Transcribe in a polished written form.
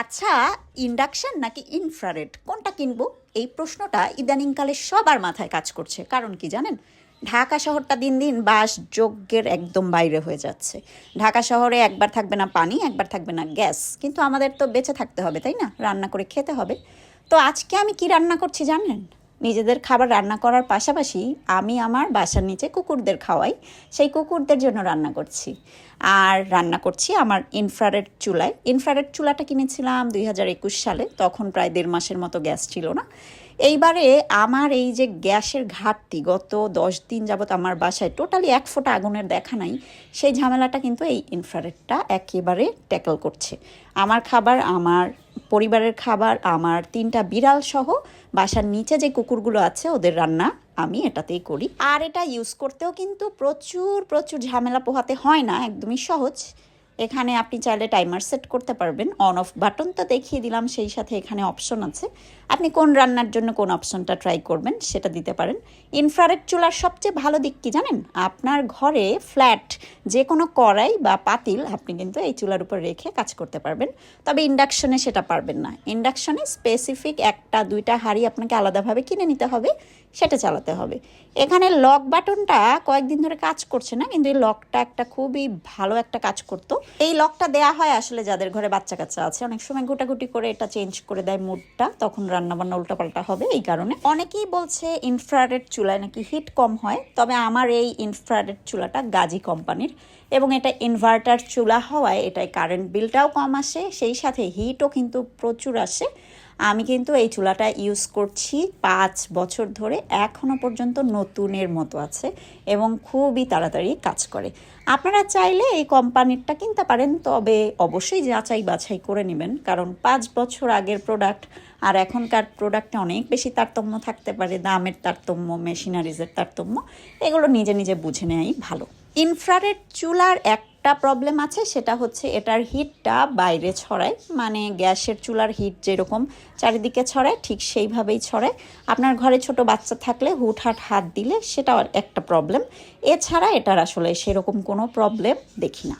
আচ্ছা, ইন্ডাকশন নাকি ইনফ্রারেড কোনটা কিনবো? এই প্রশ্নটা ইদানিংকালে সবার মাথায় কাজ করছে। কারণ কি জানেন? ঢাকা শহরটা দিন দিন বাসযোগ্যের একদম বাইরে হয়ে যাচ্ছে। ঢাকা শহরে একবার থাকবে না পানি, একবার থাকবে না গ্যাস, কিন্তু আমাদের তো বেঁচে থাকতে হবে, তাই না? রান্না করে খেতে হবে। তো আজকে আমি কি রান্না করছি জানেন? নিজেদের খাবার রান্না করার পাশাপাশি আমি আমার বাসার নিচে কুকুরদের খাওয়াই, সেই কুকুরদের জন্য রান্না করছি। আর রান্না করছি আমার ইনফ্রারেড চুলায়। ইনফ্রারেড চুলাটা কিনেছিলাম 2021 সালে, তখন প্রায় 1.5 মাসের মতো গ্যাস ছিল না। এইবারে আমার এই যে গ্যাসের ঘাটতি, গত 10 দিন যাবত আমার বাসায় টোটালি 1 ফোঁটা আগুনের দেখা নাই, সেই ঝামেলাটা কিন্তু এই ইনফ্রারেডটা একেবারে ট্যাকল করছে। আমার খাবার, আমার পরিবারের খাবার, আমার 3টা বিড়াল সহ বাসার নিচে যে কুকুরগুলো আছে ওদের রান্না আমি এটাতেই করি। আর এটা ইউজ করতেও কিন্তু প্রচুর প্রচুর ঝামেলা পোহাতে হয় না, একদমই সহজ। এখানে আপনি চাইলে টাইমার সেট করতে পারবেন, অন অফ বাটন তো দেখিয়ে দিলাম, সেই সাথে এখানে অপশন আছে, আপনি কোন রান্নার জন্য কোন অপশনটা ট্রাই করবেন সেটা দিতে পারেন। ইনফ্রারেড চুলার সবচেয়ে ভালো দিক কি জানেন? আপনার ঘরে ফ্ল্যাট যে কোনো কড়াই বা পাতিল আপনি কিন্তু এই চুলার উপর রেখে কাজ করতে পারবেন। তবে ইন্ডাকশনে সেটা পারবেন না। ইন্ডাকশনে স্পেসিফিক 1টা 2টা হাঁড়ি আপনাকে আলাদাভাবে কিনে নিতে হবে, সেটা চালাতে হবে। এখানে লক বাটনটা কয়েকদিন ধরে কাজ করছে না, কিন্তু এই লকটা একটা খুবই ভালো একটা কাজ করতো। এই লকটা দেয়া হয় আসলে যাদের ঘরে বাচ্চা কাচ্চা আছে, অনেক সময় গুটাগুটি করে এটা চেঞ্জ করে দেয় মুডটা, তখন রান্নাবান্না উল্টাপাল্টা হবে, এই কারণে। অনেকেই বলছে ইনফ্রারেড চুলায় নাকি হিট কম হয়, তবে আমার এই ইনফ্রারেড চুলাটা গাজি কোম্পানির, এবং এটা ইনভার্টার চুলা হওয়ায় এটায় কারেন্ট বিলটাও কম আসে, সেই সাথে হিটও কিন্তু প্রচুর আসে। আমি কিন্তু এই চুলাটা ইউজ করছি 5 বছর ধরে, এখনও পর্যন্ত নতুনের মতো আছে এবং খুবই তাড়াতাড়ি কাজ করে। আপনারা চাইলে এই কোম্পানিরটা কিনতে পারেন, তবে অবশ্যই যাচাই বাছাই করে নেবেন, কারণ 5 বছর আগের প্রোডাক্ট আর এখনকার প্রোডাক্টে অনেক বেশি তারতম্য থাকতে পারে, দামের তারতম্য, মেশিনারিজের তারতম্য, এগুলো নিজে নিজে বুঝে নেওয়াই ভালো। ইনফ্রারেড চুলার একটা প্রবলেম আছে, সেটা হচ্ছে এটার হিটটা বাইরে ছড়ায়, মানে গ্যাসের চুলার হিট যেরকম চারিদিকে ছড়ায় ঠিক সেইভাবেই ছড়ায়। আপনার ঘরে ছোট বাচ্চা থাকলে হুটহাট হাত দিলে সেটাও একটা প্রবলেম। এছাড়া এটার আসলে সেরকম কোনো প্রবলেম দেখি না।